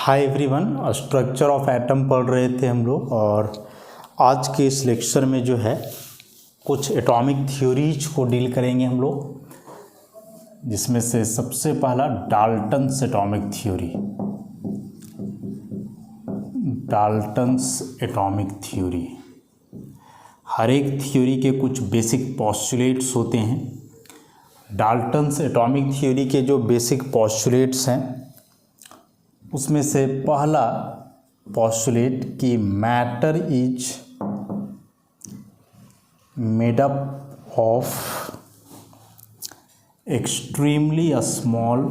Hi everyone, structure of atom पढ़ रहे थे हम लोग। और आज के इस लेक्चर में जो है कुछ एटॉमिक थ्योरीज को डील करेंगे हम लोग, जिसमें से सबसे पहला Dalton's atomic theory. Dalton's atomic theory, हर एक थ्योरी के कुछ बेसिक पॉस्टुलेट्स होते हैं। डाल्टन्स एटॉमिक थ्योरी के जो बेसिक पॉस्टुलेट्स हैं उसमें से पहला पॉस्टुलेट कि matter is made up of extremely small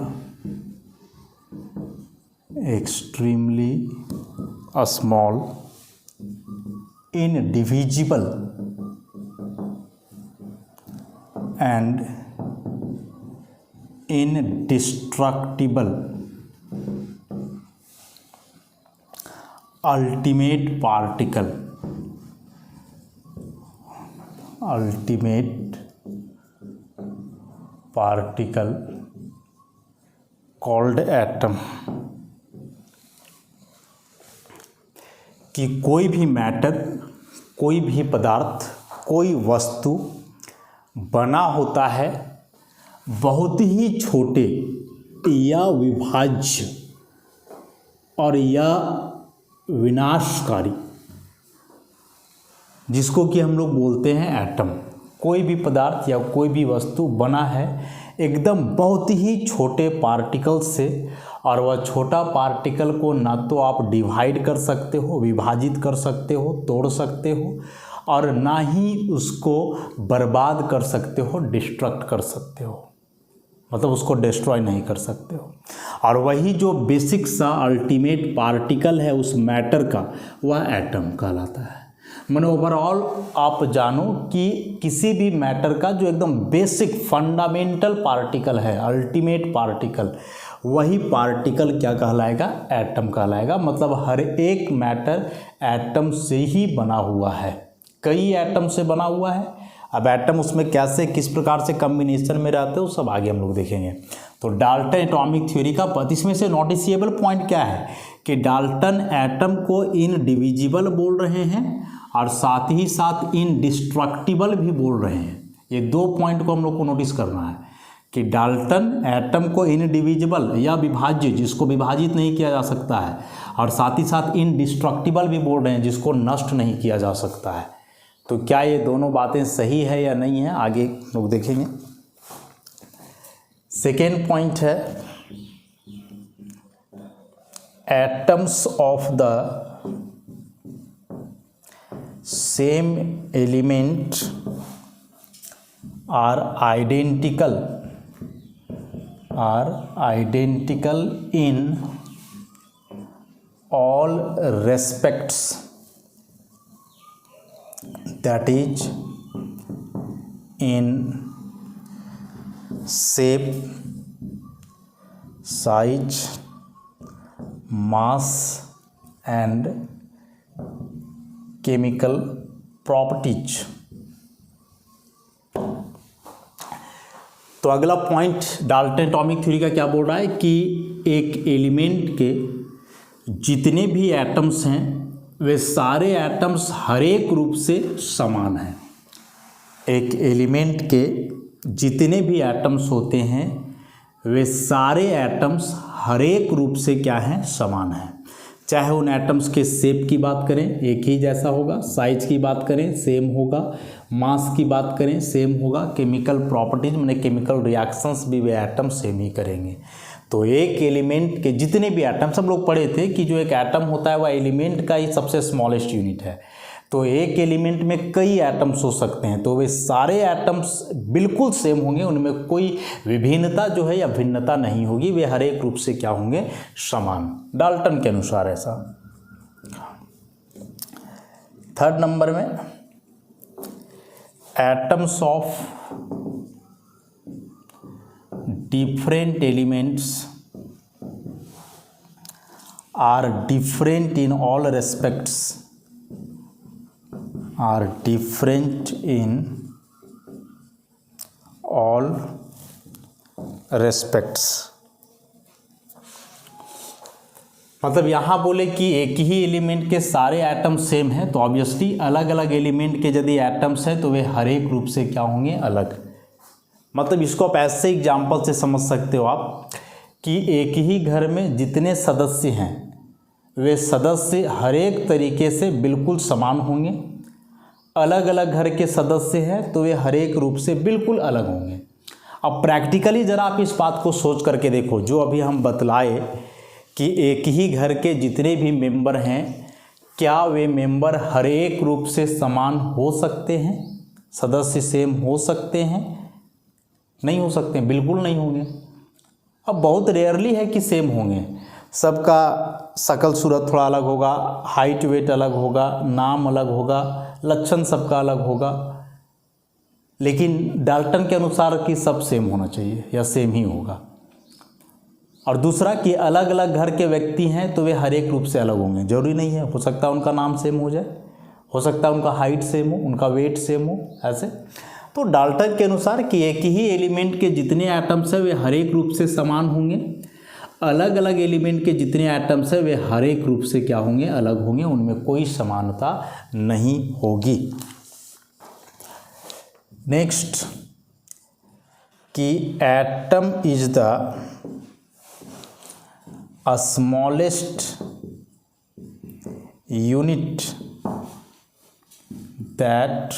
indivisible and indestructible ultimate particle called atom। कि कोई भी मैटर, कोई भी पदार्थ, कोई वस्तु बना होता है बहुत ही छोटे या विभाज्य और या विनाशकारी, जिसको कि हम लोग बोलते हैं एटम। कोई भी पदार्थ या कोई भी वस्तु बना है एकदम बहुत ही छोटे पार्टिकल से, और वह छोटा पार्टिकल को ना तो आप डिवाइड कर सकते हो, विभाजित कर सकते हो, तोड़ सकते हो, और ना ही उसको बर्बाद कर सकते हो, डिस्ट्रक्ट कर सकते हो, मतलब उसको डिस्ट्रॉय नहीं कर सकते हो। और वही जो बेसिक सा अल्टीमेट पार्टिकल है उस मैटर का, वह एटम कहलाता है। माने ओवरऑल आप जानो कि किसी भी मैटर का जो एकदम बेसिक फंडामेंटल पार्टिकल है, अल्टीमेट पार्टिकल, वही पार्टिकल क्या कहलाएगा? एटम कहलाएगा। मतलब हर एक मैटर एटम से ही बना हुआ है, कई एटम से बना हुआ है। अब एटम उसमें कैसे, किस प्रकार से कम्बिनेशन में रहते हैं, वो सब आगे हम लोग देखेंगे। तो डाल्टन एटॉमिक थ्योरी का इसमें से नोटिसेबल पॉइंट क्या है कि डाल्टन एटम को इनडिविजिबल बोल रहे हैं और साथ ही साथ इनडिस्ट्रक्टिबल भी बोल रहे हैं। ये दो पॉइंट को हम लोग को नोटिस करना है कि डाल्टन एटम को इनडिविजिबल या विभाज्य, जिसको विभाजित नहीं किया जा सकता है, और साथ ही साथ इनडिस्ट्रक्टिबल भी बोल रहे हैं, जिसको नष्ट नहीं किया जा सकता है। तो क्या ये दोनों बातें सही है या नहीं है, आगे लोग देखेंगे। सेकेंड पॉइंट है atoms of the same element are identical in all respects, that is in shape, size, mass and chemical properties। तो अगला पॉइंट डाल्टन एटॉमिक थ्योरी का क्या बोल रहा है कि एक एलिमेंट के जितने भी एटम्स हैं वे सारे एटम्स हर एक रूप से समान हैं। एक एलिमेंट के जितने भी एटम्स होते हैं वे सारे एटम्स हर एक रूप से क्या हैं? समान हैं। चाहे उन एटम्स के शेप की बात करें एक ही जैसा होगा, साइज की बात करें सेम होगा, मास की बात करें सेम होगा, केमिकल प्रॉपर्टीज माने केमिकल रिएक्शंस भी वे एटम सेम ही करेंगे। तो एक एलिमेंट के जितने भी एटम्स, हम लोग पढ़े थे कि जो एक एटम होता है वह एलिमेंट का ही सबसे स्मॉलेस्ट यूनिट है। तो एक एलिमेंट में कई एटम्स हो सकते हैं, तो वे सारे एटम्स बिल्कुल सेम होंगे, उनमें कोई विभिन्नता जो है या भिन्नता नहीं होगी, वे हर एक रूप से क्या होंगे? समान, डाल्टन के अनुसार ऐसा। थर्ड नंबर में atoms of different elements are different in all respects, are different in all respects। मतलब यहाँ बोले कि एक ही एलिमेंट के सारे एटम सेम हैं, तो ऑब्वियसली अलग अलग एलिमेंट के यदि एटम्स हैं तो वे हर एक रूप से क्या होंगे, अलग। मतलब इसको आप ऐसे एग्जाम्पल से समझ सकते हो आप कि एक ही घर में जितने सदस्य हैं वे सदस्य हर एक तरीके से बिल्कुल समान होंगे। अलग अलग घर के सदस्य हैं तो वे हर एक रूप से बिल्कुल अलग होंगे। अब प्रैक्टिकली ज़रा आप इस बात को सोच करके देखो, जो अभी हम बतलाए कि एक ही घर के जितने भी मेंबर हैं, क्या वे मेंबर हर एक रूप से समान हो सकते हैं, सदस्य सेम हो सकते हैं? नहीं हो सकते, बिल्कुल नहीं होंगे। अब बहुत रेयरली है कि सेम होंगे, सबका शकल सूरत थोड़ा अलग होगा, हाइट वेट अलग होगा, नाम अलग होगा, लक्षण सबका अलग होगा, लेकिन डाल्टन के अनुसार कि सब सेम होना चाहिए या सेम ही होगा। और दूसरा कि अलग अलग घर के व्यक्ति हैं तो वे हर एक रूप से अलग होंगे, जरूरी नहीं है, हो सकता है उनका नाम सेम हो जाए, हो सकता है उनका हाइट सेम हो, उनका वेट सेम हो, ऐसे। तो डाल्टन के अनुसार कि एक ही एलिमेंट के जितने एटम्स हैं वे हर एक रूप से समान होंगे, अलग अलग एलिमेंट के जितने एटम्स हैं वे हर एक रूप से क्या होंगे, अलग होंगे, उनमें कोई समानता नहीं होगी। नेक्स्ट कि atom is the smallest unit that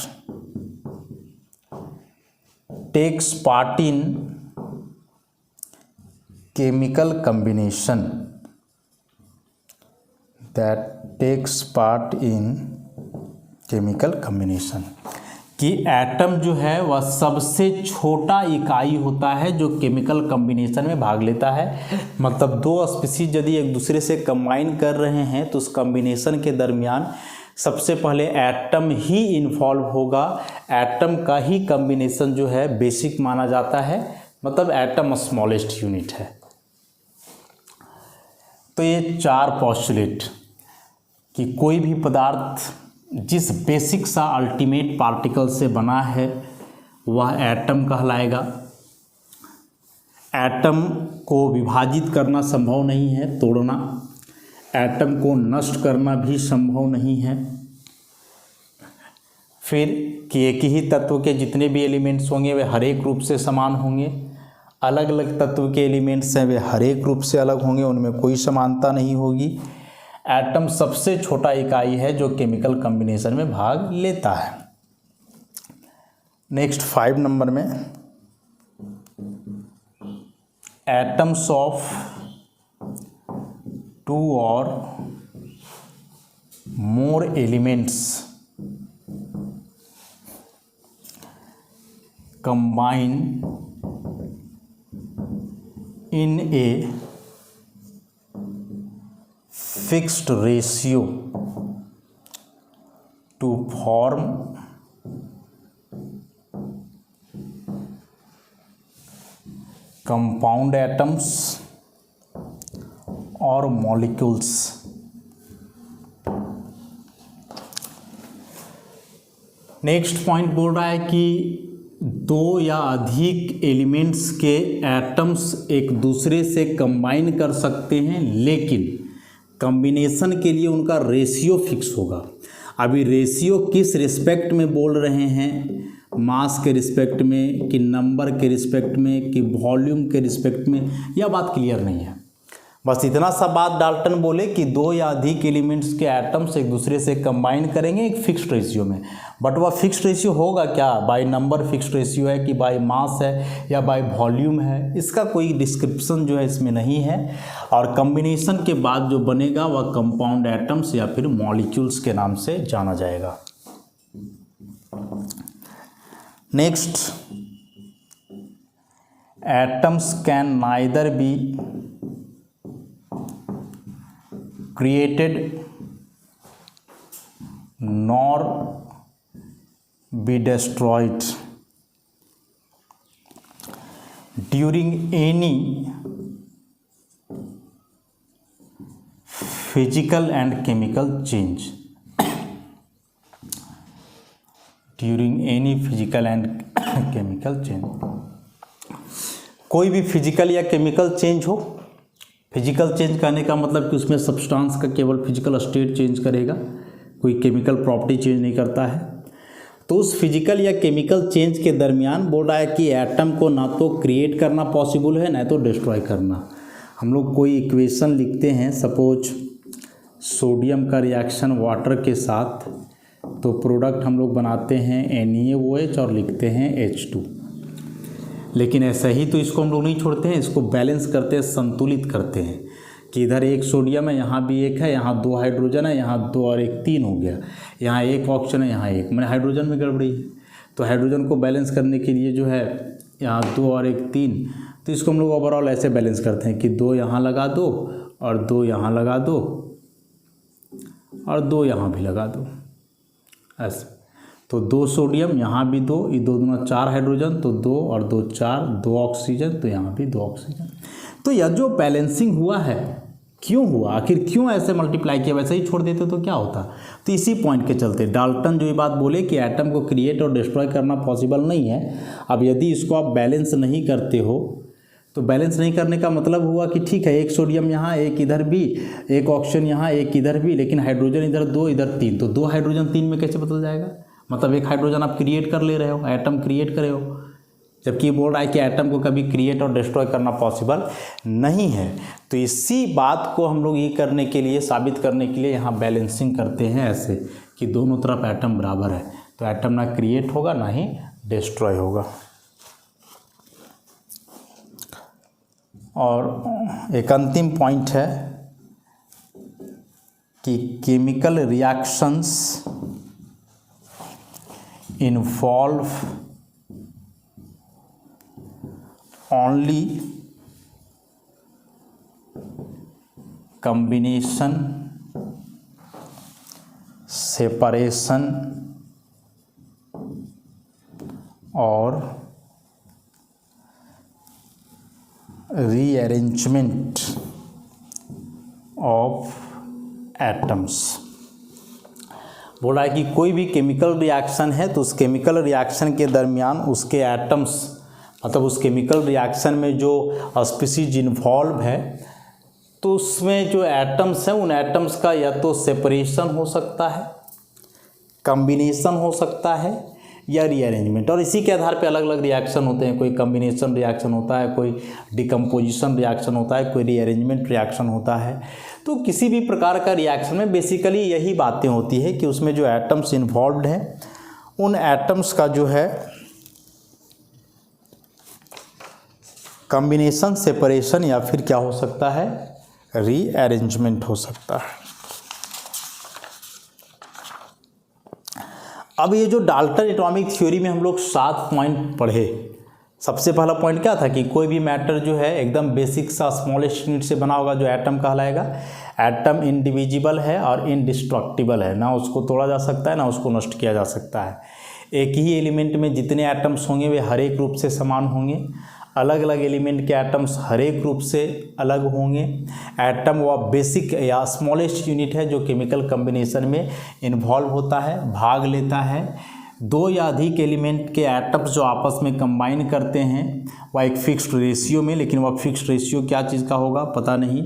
takes part in chemical combination, that takes part in chemical combination, कि एटम जो है वह सबसे छोटा इकाई होता है जो केमिकल कम्बिनेशन में भाग लेता है। मतलब दो स्पीसीज यदि एक दूसरे से कंबाइन कर रहे हैं तो उस कम्बिनेशन के दरमियान सबसे पहले एटम ही इन्वॉल्व होगा, एटम का ही कम्बिनेशन जो है बेसिक माना जाता है, मतलब एटम स्मॉलेस्ट यूनिट है। तो ये चार पॉस्टुलेट कि कोई भी पदार्थ जिस बेसिक सा अल्टीमेट पार्टिकल से बना है वह एटम कहलाएगा। एटम को विभाजित करना संभव नहीं है, तोड़ना, एटम को नष्ट करना भी संभव नहीं है। फिर कि एक ही तत्व के जितने भी एलिमेंट्स होंगे वे हर एक रूप से समान होंगे, अलग अलग तत्व के एलिमेंट्स हैं वे हर एक रूप से अलग होंगे, उनमें कोई समानता नहीं होगी। एटम सबसे छोटा इकाई है जो केमिकल कॉम्बिनेशन में भाग लेता है। नेक्स्ट 5 नंबर में एटम्स ऑफ 2 और more elements combine in a fixed ratio to form compound atoms or molecules। Next point बोल रहा है कि दो या अधिक एलिमेंट्स के एटम्स एक दूसरे से कंबाइन कर सकते हैं, लेकिन कॉम्बिनेशन के लिए उनका रेशियो फिक्स होगा। अभी रेशियो किस रिस्पेक्ट में बोल रहे हैं, मास के रिस्पेक्ट में कि नंबर के रिस्पेक्ट में कि वॉल्यूम के रिस्पेक्ट में, यह बात क्लियर नहीं है। बस इतना सा बात डाल्टन बोले कि दो या अधिक एलिमेंट्स के एटम्स एक दूसरे से कंबाइन करेंगे एक फिक्स्ड रेशियो में, बट वह फिक्स्ड रेशियो होगा क्या, बाय नंबर फिक्स्ड रेशियो है कि बाय मास है या बाय वॉल्यूम है, इसका कोई डिस्क्रिप्शन जो है इसमें नहीं है। और कॉम्बिनेशन के बाद जो बनेगा वह कंपाउंड एटम्स या फिर मॉलिक्यूल्स के नाम से जाना जाएगा। Next, atoms can neither be created nor be destroyed during any physical and chemical change। during any physical and chemical change, कोई भी फिजिकल या केमिकल चेंज हो, फिजिकल चेंज कहने का मतलब कि उसमें सब्सटेंस का केवल फिजिकल स्टेट चेंज करेगा, कोई केमिकल प्रॉपर्टी चेंज नहीं करता है। तो उस फिजिकल या केमिकल चेंज के दरमियान बोल रहा है कि एटम को ना तो क्रिएट करना पॉसिबल है ना तो डिस्ट्रॉय करना। हम लोग कोई इक्वेशन लिखते हैं, सपोज सोडियम का रिएक्शन वाटर के साथ, तो प्रोडक्ट हम लोग बनाते हैं NaOH और लिखते हैं H2। लेकिन ऐसा ही तो इसको हम लोग नहीं छोड़ते हैं, इसको बैलेंस करते हैं, संतुलित करते हैं कि इधर एक सोडियम है, यहाँ भी एक है, यहाँ 2 हाइड्रोजन है, यहाँ 2 और 1 3 हो गया, यहाँ 1 ऑक्सीजन है, यहाँ 1, मैंने हाइड्रोजन में गड़बड़ी है। तो हाइड्रोजन को बैलेंस करने के लिए जो है यहाँ 2 और 1 3, तो इसको हम लोग ओवरऑल ऐसे बैलेंस करते हैं कि 2 यहाँ लगा दो और 2 यहाँ लगा दो और 2 यहाँ भी लगा दो, ऐसे। तो 2 सोडियम, यहाँ भी 2, ये 2 दूना 4 हाइड्रोजन, तो 2 और 2 4, 2 ऑक्सीजन, तो यहाँ भी 2 ऑक्सीजन। तो यह जो बैलेंसिंग हुआ है क्यों हुआ, आखिर क्यों ऐसे मल्टीप्लाई किया, वैसे ही छोड़ देते तो क्या होता। तो इसी पॉइंट के चलते डाल्टन जो ये बात बोले कि एटम को क्रिएट और डिस्ट्रॉय करना पॉसिबल नहीं है। अब यदि इसको आप बैलेंस नहीं करते हो तो बैलेंस नहीं करने का मतलब हुआ कि ठीक है, एक सोडियम यहाँ, एक इधर भी, एक ऑक्सीजन यहाँ, एक इधर भी, लेकिन हाइड्रोजन इधर 2 इधर 3, तो 2 हाइड्रोजन 3 में कैसे बदल जाएगा। मतलब एक हाइड्रोजन आप क्रिएट कर ले रहे हो, एटम क्रिएट करे हो, जबकि बोल रहा है कि एटम को कभी क्रिएट और डिस्ट्रॉय करना पॉसिबल नहीं है। तो इसी बात को हम लोग ये करने के लिए, साबित करने के लिए यहाँ बैलेंसिंग करते हैं ऐसे कि दोनों तरफ एटम बराबर है, तो एटम ना क्रिएट होगा ना ही डिस्ट्रॉय होगा। और एक अंतिम पॉइंट है कि chemical reactions involve only combination, separation और rearrangement of atoms। बोल रहा है कि कोई भी केमिकल रिएक्शन है तो उस केमिकल रिएक्शन के दरमियान उसके एटम्स, मतलब उस केमिकल रिएक्शन में जो स्पीसीज इन्वॉल्व है तो उसमें जो एटम्स हैं उन एटम्स का या तो सेपरेशन हो सकता है, कॉम्बिनेशन हो सकता है या रीअरेंजमेंट। और इसी के आधार पे अलग अलग रिएक्शन होते हैं, कोई कॉम्बिनेशन रिएक्शन होता है, कोई डिकम्पोजिशन रिएक्शन होता है, कोई रीअरेंजमेंट रिएक्शन होता है। तो किसी भी प्रकार का रिएक्शन में बेसिकली यही बातें होती है कि उसमें जो एटम्स इन्वॉल्व हैं उन एटम्स का जो है कॉम्बिनेशन, सेपरेशन या फिर क्या हो सकता है, रीअरेंजमेंट हो सकता है। अब ये जो डाल्टन एटॉमिक थ्योरी में हम लोग 7 पॉइंट पढ़े। सबसे पहला पॉइंट क्या था कि कोई भी मैटर जो है एकदम बेसिक सा स्मॉलेस्ट यूनिट से बना होगा जो एटम कहलाएगा। एटम इनडिविजिबल है और इनडिस्ट्रक्टिबल है, ना उसको तोड़ा जा सकता है ना उसको नष्ट किया जा सकता है। एक ही एलिमेंट में जितने एटम्स होंगे वे हर एक रूप से समान होंगे, अलग अलग एलिमेंट के एटम्स हर एक रूप से अलग होंगे। एटम वह बेसिक या स्मॉलेस्ट यूनिट है जो केमिकल कॉम्बिनेशन में इन्वॉल्व होता है, भाग लेता है। 2 या अधिक एलिमेंट के एटम्स जो आपस में कंबाइन करते हैं वह एक फिक्स्ड रेशियो में, लेकिन वह फिक्स्ड रेशियो क्या चीज़ का होगा पता नहीं।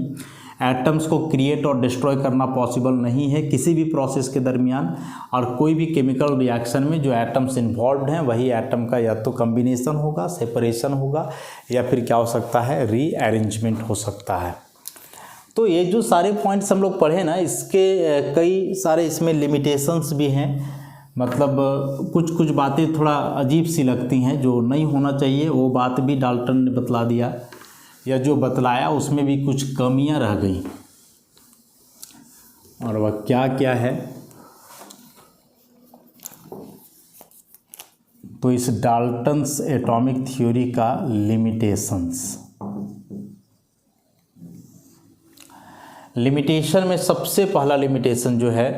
एटम्स को क्रिएट और डिस्ट्रॉय करना पॉसिबल नहीं है किसी भी प्रोसेस के दरमियान। और कोई भी केमिकल रिएक्शन में जो एटम्स इन्वॉल्व हैं वही एटम का या तो कॉम्बिनेशन होगा, सेपरेशन होगा या फिर क्या हो सकता है, रीअरेंजमेंट हो सकता है। तो ये जो सारे पॉइंट्स हम लोग पढ़े ना, इसके कई सारे इसमें लिमिटेशंस भी हैं। मतलब कुछ बातें थोड़ा अजीब सी लगती हैं, जो नहीं होना चाहिए वो बात भी डाल्टन ने बतला दिया, या जो बतलाया उसमें भी कुछ कमियां रह गई। और वह क्या क्या है, तो इस डाल्टन्स एटॉमिक थ्योरी का लिमिटेशन में सबसे पहला लिमिटेशन जो है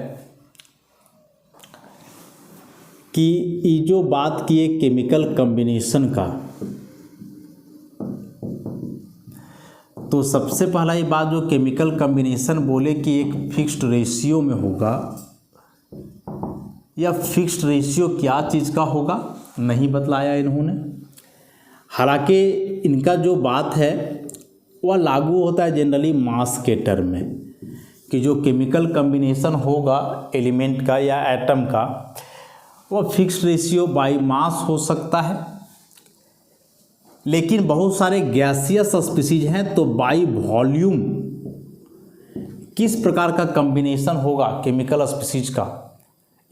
कि ये जो बात की है केमिकल कॉम्बिनेशन का, तो सबसे पहला ये बात जो केमिकल कॉम्बिनेशन बोले कि एक फिक्स्ड रेशियो में होगा, या फिक्स्ड रेशियो क्या चीज़ का होगा नहीं बतलाया इन्होंने। हालांकि इनका जो बात है वह लागू होता है जनरली मास के टर्म में, कि जो केमिकल कम्बिनेशन होगा एलिमेंट का या एटम का वह फिक्स्ड रेशियो बाई मास हो सकता है। लेकिन बहुत सारे गैसियस स्पीसीज हैं तो बाई वॉल्यूम किस प्रकार का कम्बिनेशन होगा केमिकल स्पीसीज का,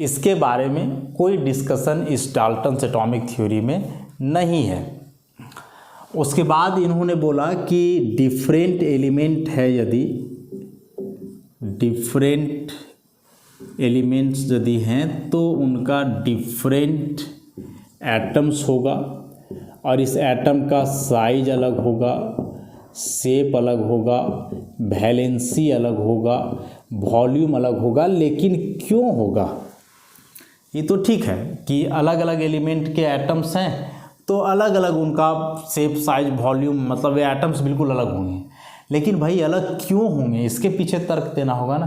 इसके बारे में कोई डिस्कशन इस डाल्टन्स एटॉमिक थ्योरी में नहीं है। उसके बाद इन्होंने बोला कि डिफरेंट एलिमेंट है, यदि डिफरेंट एलिमेंट्स यदि हैं तो उनका डिफरेंट एटम्स होगा और इस एटम का साइज अलग होगा, शेप अलग होगा, वैलेंसी अलग होगा, वॉल्यूम अलग होगा। लेकिन क्यों होगा? ये तो ठीक है कि अलग अलग एलिमेंट के एटम्स हैं तो अलग अलग उनका शेप, साइज, वॉल्यूम, मतलब ये एटम्स बिल्कुल अलग होंगे। लेकिन भाई अलग क्यों होंगे, इसके पीछे तर्क देना होगा ना।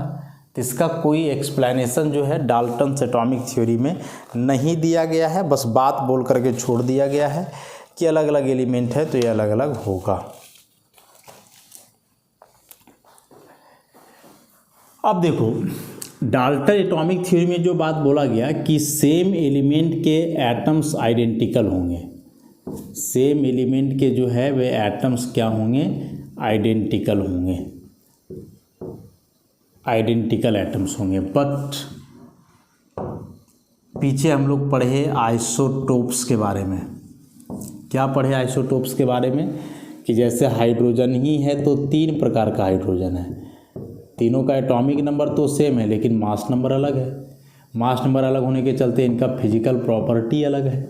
तो इसका कोई एक्सप्लेनेशन जो है डाल्टन्स एटॉमिक थ्योरी में नहीं दिया गया है, बस बात बोल करके छोड़ दिया गया है कि अलग अलग एलिमेंट है तो ये अलग अलग होगा। अब देखो डाल्टन एटॉमिक थ्योरी में जो बात बोला गया कि सेम एलिमेंट के एटम्स आइडेंटिकल होंगे, सेम एलिमेंट के जो है वे एटम्स क्या होंगे, आइडेंटिकल होंगे, आइडेंटिकल एटम्स होंगे। बट पीछे हम लोग पढ़े आइसोटोप्स के बारे में। क्या पढ़े आइसोटोप्स के बारे में? कि जैसे हाइड्रोजन ही है तो 3 प्रकार का हाइड्रोजन है, तीनों का एटॉमिक नंबर तो सेम है लेकिन मास नंबर अलग है। मास नंबर अलग होने के चलते इनका फिजिकल प्रॉपर्टी अलग है।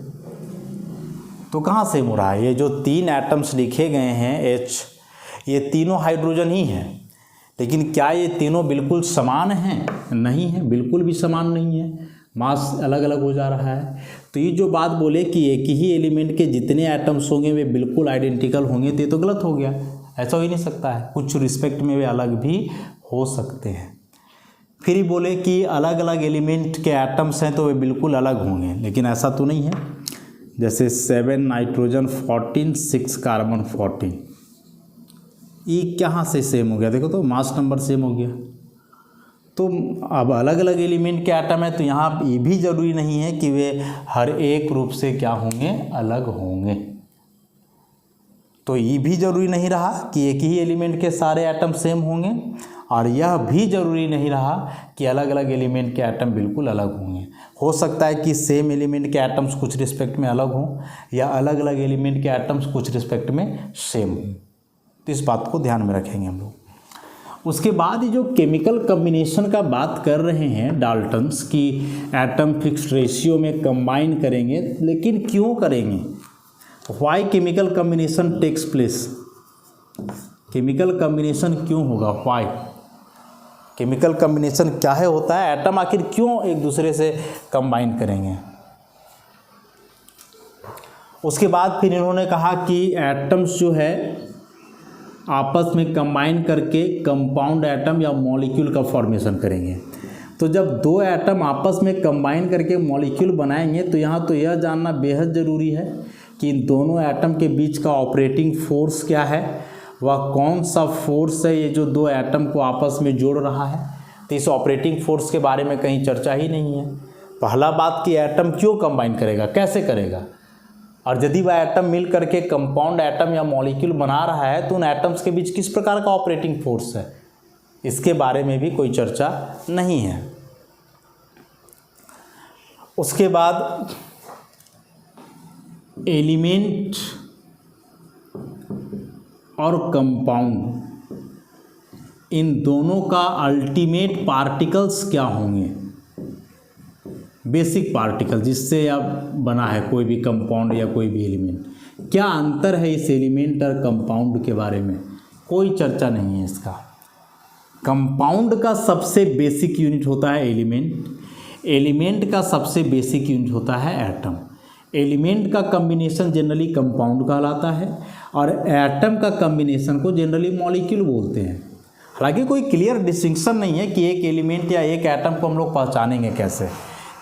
तो कहाँ सेम हो रहा है? ये जो 3 एटम्स लिखे गए हैं H, ये तीनों हाइड्रोजन ही हैं, लेकिन क्या ये तीनों बिल्कुल समान हैं? नहीं है, बिल्कुल भी समान नहीं है, मास अलग अलग हो जा रहा है। तो ये जो बात बोले कि एक ही एलिमेंट के जितने एटम्स होंगे वे बिल्कुल आइडेंटिकल होंगे, तो ये तो गलत हो गया, ऐसा हो ही नहीं सकता है। कुछ रिस्पेक्ट में वे अलग भी हो सकते हैं। फिर ही बोले कि अलग अलग एलिमेंट के एटम्स हैं तो वे बिल्कुल अलग होंगे, लेकिन ऐसा तो नहीं है। जैसे 7 नाइट्रोजन 14, 6 कार्बन 14, ये कहाँ से सेम हो गया? देखो तो मास नंबर सेम हो गया। तो अब अलग अलग एलिमेंट के एटम है तो यहाँ ये भी ज़रूरी नहीं है कि वे हर एक रूप से क्या होंगे, अलग होंगे। तो ये भी ज़रूरी नहीं रहा कि एक ही एलिमेंट के सारे एटम सेम होंगे, और यह भी ज़रूरी नहीं रहा कि अलग अलग एलिमेंट के एटम बिल्कुल अलग होंगे। हो सकता है कि सेम एलिमेंट के एटम्स कुछ रिस्पेक्ट में अलग हों या अलग अलग एलिमेंट के एटम्स कुछ रिस्पेक्ट में सेम हों। तो इस बात को ध्यान में रखेंगे हम लोग। उसके बाद ये जो केमिकल कम्बिनेशन का बात कर रहे हैं डाल्टन्स की एटम फिक्स्ड रेशियो में कंबाइन करेंगे, लेकिन क्यों करेंगे? Why chemical combination takes place? Chemical combination क्यों होगा? व्हाई केमिकल कम्बिनेशन क्या है होता है? एटम आखिर क्यों एक दूसरे से कंबाइन करेंगे? उसके बाद फिर इन्होंने कहा कि एटम्स जो है आपस में कंबाइन करके कंपाउंड एटम या मॉलिक्यूल का फॉर्मेशन करेंगे। तो जब 2 एटम आपस में कंबाइन करके मॉलिक्यूल बनाएंगे तो यहाँ तो यह जानना बेहद ज़रूरी है कि इन दोनों एटम के बीच का ऑपरेटिंग फोर्स क्या है, वह कौन सा फोर्स है ये जो 2 एटम को आपस में जोड़ रहा है। तो इस ऑपरेटिंग फोर्स के बारे में कहीं चर्चा ही नहीं है। पहला बात कि एटम क्यों कंबाइन करेगा, कैसे करेगा, और यदि वह एटम मिल करके कंपाउंड एटम या मॉलिक्यूल बना रहा है तो उन एटम्स के बीच किस प्रकार का ऑपरेटिंग फोर्स है, इसके बारे में भी कोई चर्चा नहीं है। उसके बाद एलिमेंट और कंपाउंड, इन दोनों का अल्टीमेट पार्टिकल्स क्या होंगे? बेसिक पार्टिकल जिससे अब बना है कोई भी कंपाउंड या कोई भी एलिमेंट। क्या अंतर है इस एलिमेंट और कंपाउंड के बारे में? कोई चर्चा नहीं है इसका। कंपाउंड का सबसे बेसिक यूनिट होता है एलिमेंट, एलिमेंट का सबसे बेसिक यूनिट होता है एटम। एलिमेंट का कम्बिनेशन जनरली कंपाउंड कहलाता है और एटम का कम्बिनेशन को जनरली मॉलिक्यूल बोलते हैं। हालांकि कोई क्लियर डिस्टिंक्शन नहीं है कि एक एलिमेंट या एक एटम को हम लोग पहचानेंगे कैसे।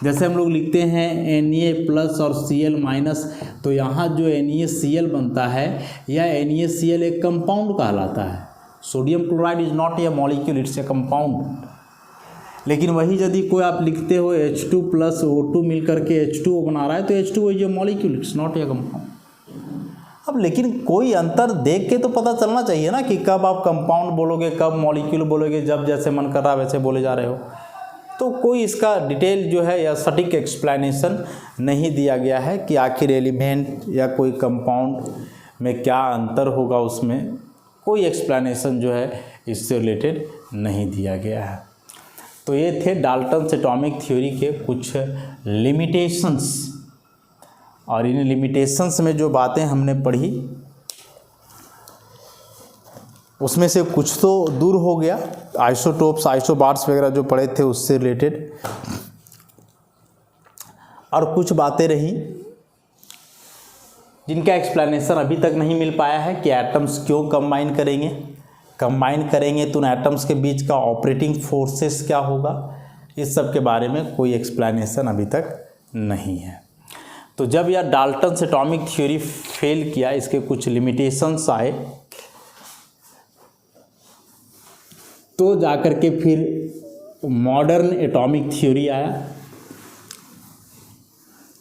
जैसे हम लोग लिखते हैं Na+ और Cl-, तो यहाँ जो NaCl बनता है या NaCl एक कंपाउंड कहलाता है। Sodium chloride is not a molecule, it's a compound. लेकिन वही यदि कोई आप लिखते हो H2+ O2 मिल करके H2O बना रहा है तो H2O is a molecule, it's not a compound. अब लेकिन कोई अंतर देख के तो पता चलना चाहिए ना कि कब आप कंपाउंड बोलोगे, कब मॉलिक्यूल बोलोगे, जब जैसे मन कर रहा है वैसे बोले जा रहे हो। तो कोई इसका डिटेल जो है या सटीक एक्सप्लेनेशन नहीं दिया गया है कि आखिर एलिमेंट या कोई कंपाउंड में क्या अंतर होगा, उसमें कोई एक्सप्लेनेशन जो है इससे रिलेटेड नहीं दिया गया है। तो ये थे डाल्टन्स एटॉमिक थ्योरी के कुछ लिमिटेशंस, और इन लिमिटेशंस में जो बातें हमने पढ़ी उसमें से कुछ तो दूर हो गया, आइसोटोप्स आइसोबार्स वगैरह जो पढ़े थे उससे रिलेटेड, और कुछ बातें रही जिनका एक्सप्लेनेशन अभी तक नहीं मिल पाया है कि एटम्स क्यों कंबाइन करेंगे तो उन एटम्स के बीच का ऑपरेटिंग फोर्सेस क्या होगा, इस सब के बारे में कोई एक्सप्लेनेशन अभी तक नहीं है। तो जब यह डाल्टन्स एटॉमिक थ्योरी फेल किया, इसके कुछ लिमिटेशंस आए, तो जाकर के फिर मॉडर्न एटॉमिक थ्योरी आया।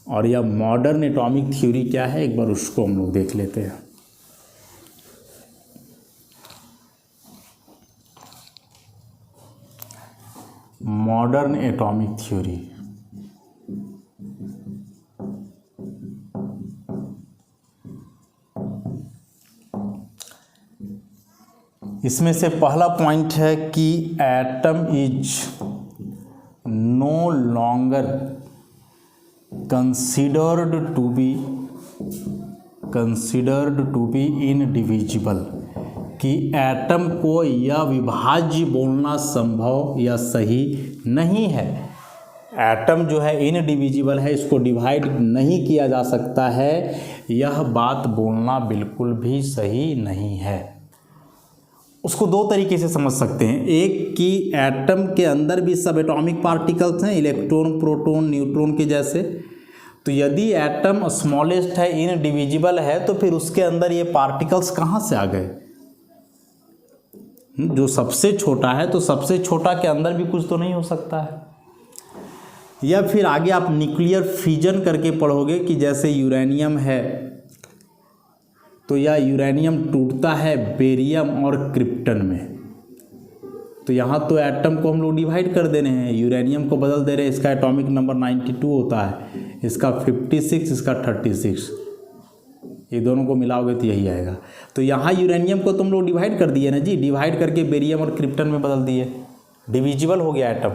और यह मॉडर्न एटॉमिक थ्योरी क्या है, एक बार उसको हम लोग देख लेते हैं। मॉडर्न एटॉमिक थ्योरी इसमें से पहला पॉइंट है कि atom is no longer considered to be indivisible, कि एटम को यह विभाज्य बोलना संभव या सही नहीं है। एटम जो है इनडिविजिबल है, इसको डिवाइड नहीं किया जा सकता है, यह बात बोलना बिल्कुल भी सही नहीं है। उसको दो तरीके से समझ सकते हैं, एक कि एटम के अंदर भी सब एटॉमिक पार्टिकल्स हैं, इलेक्ट्रॉन प्रोटॉन न्यूट्रॉन के जैसे। तो यदि एटम स्मॉलेस्ट है, इनडिविजिबल है, तो फिर उसके अंदर ये पार्टिकल्स कहाँ से आ गए? जो सबसे छोटा है तो सबसे छोटा के अंदर भी कुछ तो नहीं हो सकता है। या फिर आगे आप न्यूक्लियर फ्यूजन करके पढ़ोगे कि जैसे यूरेनियम है तो यह यूरेनियम टूटता है बेरियम और क्रिप्टन में, तो यहाँ तो एटम को हम लोग डिवाइड कर दे रहे हैं, यूरेनियम को बदल दे रहे हैं, इसका एटॉमिक नंबर 92 होता है, इसका 56, इसका 36, ये दोनों को मिलाओगे तो यही आएगा। तो यहाँ यूरेनियम को तुम लोग डिवाइड कर दिए ना जी, डिवाइड करके बेरियम और क्रिप्टन में बदल दिए, डिविजिबल हो गया एटम।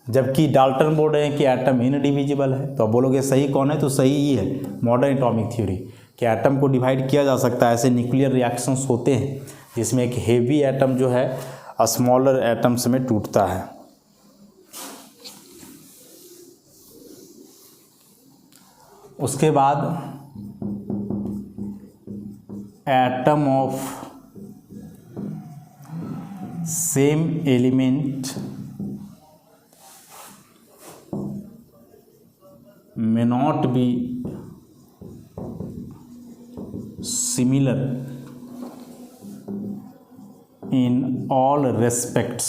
जबकि डाल्टन बोल रहे हैं कि एटम इनडिविजिबल है। तो अब बोलोगे सही कौन है? तो सही ही है मॉडर्न एटॉमिक थ्योरी, कि एटम को डिवाइड किया जा सकता है। ऐसे न्यूक्लियर रिएक्शंस होते हैं जिसमें एक हेवी एटम जो है स्मॉलर एटम्स में टूटता है। उसके बाद atom of same element may not be similar in all respects,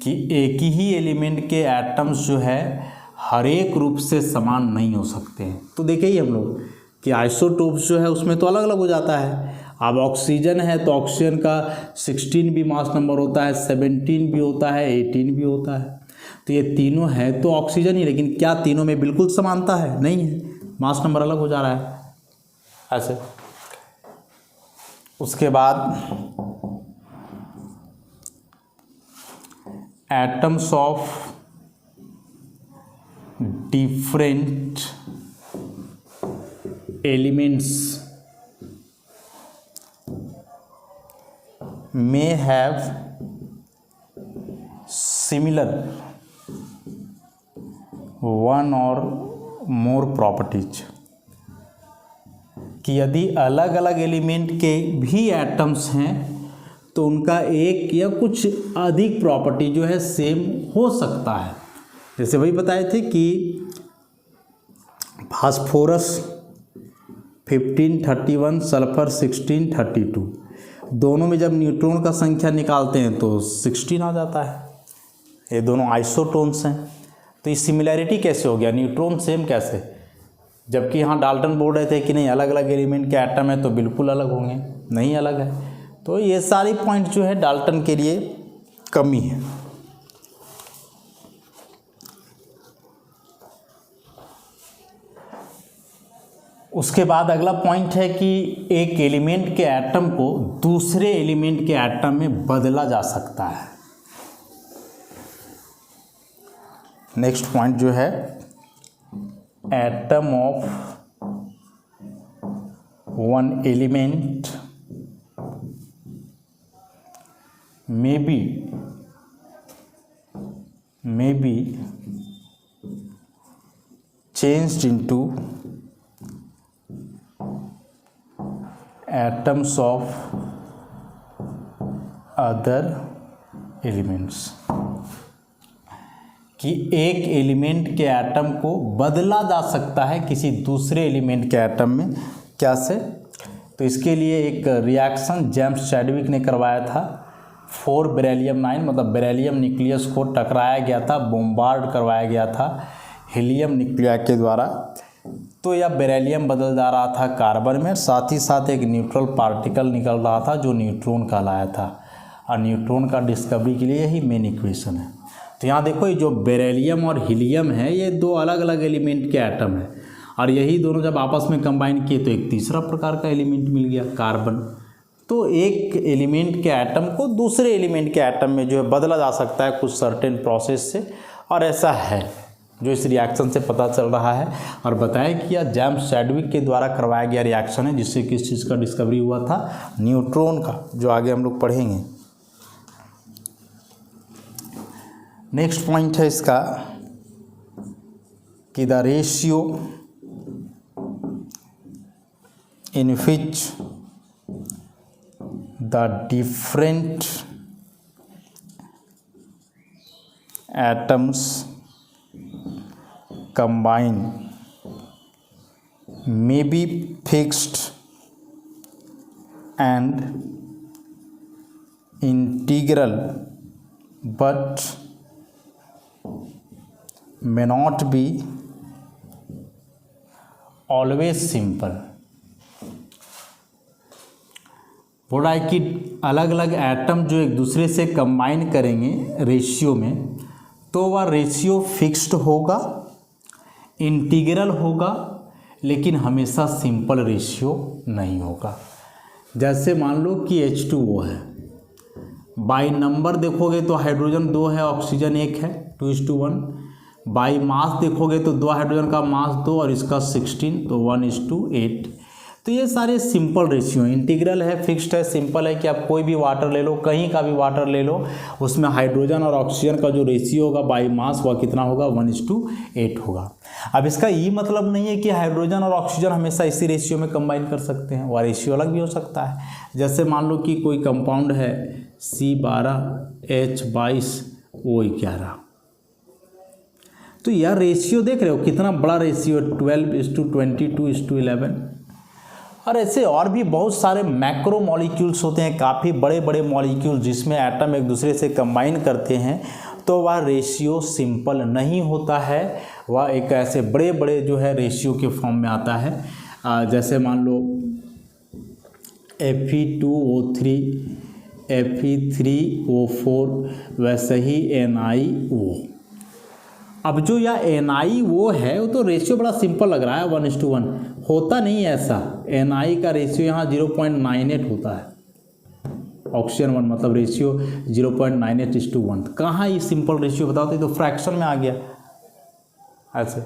कि एक ही एलिमेंट के एटम्स जो है हर एक रूप से समान नहीं हो सकते हैं। तो देखे ही हम लोग कि आइसोटोप्स जो है उसमें तो अलग अलग हो जाता है। अब ऑक्सीजन है तो ऑक्सीजन का 16 भी मास नंबर होता है, 17 भी होता है, 18 भी होता है। तो ये तीनों है तो ऑक्सीजन ही, लेकिन क्या तीनों में बिल्कुल समानता है? नहीं है, मास नंबर अलग हो जा रहा है ऐसे। उसके बाद atoms of different elements may have similar one or more properties, कि यदि अलग अलग एलिमेंट के भी एटम्स हैं तो उनका एक या कुछ अधिक प्रॉपर्टी जो है सेम हो सकता है। जैसे वही बताए थे कि फास्फोरस 1531, सल्फर 1632, दोनों में जब न्यूट्रॉन का संख्या निकालते हैं तो 16 आ जाता है। ये दोनों आइसोटोन्स हैं। तो ये सिमिलैरिटी कैसे हो गया, न्यूट्रॉन सेम कैसे, जबकि यहाँ डाल्टन बोल रहे थे कि नहीं अलग अलग एलिमेंट के एटम है तो बिल्कुल अलग होंगे, नहीं अलग है। तो ये सारी पॉइंट जो है डाल्टन के लिए कमी है। उसके बाद अगला पॉइंट है कि एक एलिमेंट के एटम को दूसरे एलिमेंट के एटम में बदला जा सकता है। नेक्स्ट पॉइंट जो है atom of one element may be changed into atoms of other elements, कि एक एलिमेंट के एटम को बदला जा सकता है किसी दूसरे एलिमेंट के एटम में। क्या से? तो इसके लिए एक रिएक्शन जेम्स चैडविक ने करवाया था। 4 बेरिलियम 9 मतलब बेरिलियम न्यूक्लियस को टकराया गया था, बॉम्बार्ड करवाया गया था हीलियम न्यूक्लिया के द्वारा। तो यह बेरिलियम बदल जा रहा था कार्बन में, साथ ही साथ एक न्यूट्रल पार्टिकल निकल रहा था जो न्यूट्रॉन कहलाया था। और न्यूट्रॉन का डिस्कवरी के लिए यही मेन इक्वेशन है। तो यहाँ देखो ये जो बेरिलियम और हीलियम है ये दो अलग अलग एलिमेंट के एटम है, और यही दोनों जब आपस में कंबाइन किए तो एक तीसरा प्रकार का एलिमेंट मिल गया, कार्बन। तो एक एलिमेंट के एटम को दूसरे एलिमेंट के एटम में जो है बदला जा सकता है कुछ सर्टेन प्रोसेस से, और ऐसा है जो इस रिएक्शन से पता चल रहा है। और बताया कि यह जेम्स चैडविक के द्वारा करवाया गया रिएक्शन है, जिससे किस चीज़ का डिस्कवरी हुआ था, न्यूट्रॉन का, जो आगे हम लोग पढ़ेंगे। नेक्स्ट पॉइंट है इसका कि the ratio in which the different atoms combine may be fixed and integral but may not be always simple। बोल रहा है कि अलग अलग एटम जो एक दूसरे से कंबाइन करेंगे रेशियो में, तो वह रेशियो फिक्स्ड होगा, इंटीग्रल होगा, लेकिन हमेशा सिंपल रेशियो नहीं होगा। जैसे मान लो कि H2O है, बाई नंबर देखोगे तो हाइड्रोजन 2 है, ऑक्सीजन 1 है, 2:1। बाई मास देखोगे तो 2 हाइड्रोजन का मास 2 और इसका 16, तो 1:8। तो ये सारे सिंपल रेशियो हैं। इंटीग्रल है, फिक्स्ड है, सिंपल है कि आप कोई भी वाटर ले लो, कहीं का भी वाटर ले लो, उसमें हाइड्रोजन और ऑक्सीजन का जो रेशियो होगा बाई मास वह कितना होगा, 1:8 होगा। अब इसका ये मतलब नहीं है कि हाइड्रोजन और ऑक्सीजन हमेशा इसी रेशियो में कंबाइन कर सकते हैं, वह रेशियो अलग भी हो सकता है। जैसे मान लो कि कोई कंपाउंड है C12H22O11, तो यह रेशियो देख रहे हो कितना बड़ा रेशियो, 12:22:11। और ऐसे और भी बहुत सारे मैक्रो मॉलिक्यूल्स होते हैं, काफ़ी बड़े बड़े मॉलिक्यूल जिसमें एटम एक दूसरे से कंबाइन करते हैं, तो वह रेशियो सिंपल नहीं होता है, वह एक ऐसे बड़े बड़े जो है रेशियो के फॉर्म में आता है। जैसे मान लो Fe2O3 Fe3O4, वैसे ही NiO। अब जो यह NiO है वो तो रेशियो बड़ा सिंपल लग रहा है, 1:1, होता नहीं है ऐसा। Na का रेशियो यहाँ 0.98 होता है, ऑक्सीजन 1 मतलब रेशियो 0.98:1। कहाँ ये सिंपल रेशियो बताओ, तो फ्रैक्शन में आ गया ऐसे।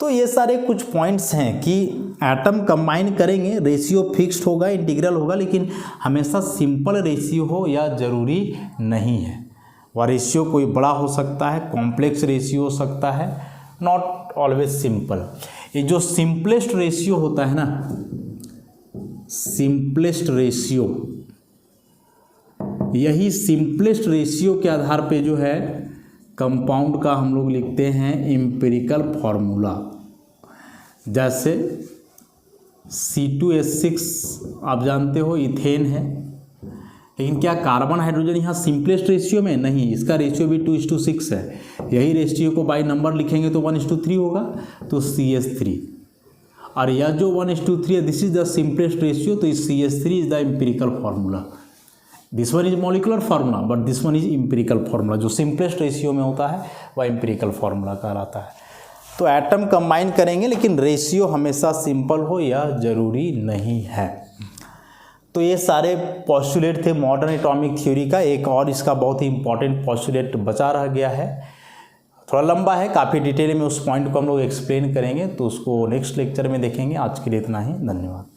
तो ये सारे कुछ पॉइंट्स हैं कि एटम कंबाइन करेंगे, रेशियो फिक्स्ड होगा, इंटीग्रल होगा, लेकिन हमेशा सिंपल रेशियो हो या ज़रूरी नहीं है। वह रेशियो कोई बड़ा हो सकता है, कॉम्प्लेक्स रेशियो हो सकता है, नॉट ऑलवेज सिंपल। ये जो सिंपलेस्ट रेशियो होता है ना, सिंपलेस्ट रेशियो, यही सिंपलेस्ट रेशियो के आधार पे जो है कंपाउंड का हम लोग लिखते हैं एम्पिरिकल फॉर्मूला। जैसे C2H6 आप जानते हो इथेन है, लेकिन क्या कार्बन हाइड्रोजन यहाँ सिंपलेस्ट रेशियो में नहीं, इसका रेशियो भी 2:6 है। यही रेशियो को बाई नंबर लिखेंगे तो 1:3 होगा, तो CH3। और यह जो 1:3 है, this is the simplest ratio, तो CH3 is the empirical formula. This one is molecular formula but this one is empirical formula. जो सिंपलेस्ट रेशियो में होता है वह एम्पिरिकल फार्मूला कहलाता है। तो एटम कंबाइन करेंगे, लेकिन रेशियो हमेशा सिंपल हो यह जरूरी नहीं है। तो ये सारे पॉस्टुलेट थे मॉडर्न एटॉमिक थ्योरी का। एक और इसका बहुत ही इंपॉर्टेंट पॉस्टुलेट बचा रह गया है, थोड़ा लंबा है, काफ़ी डिटेल में उस पॉइंट को हम लोग एक्सप्लेन करेंगे, तो उसको नेक्स्ट लेक्चर में देखेंगे। आज के लिए इतना ही, धन्यवाद।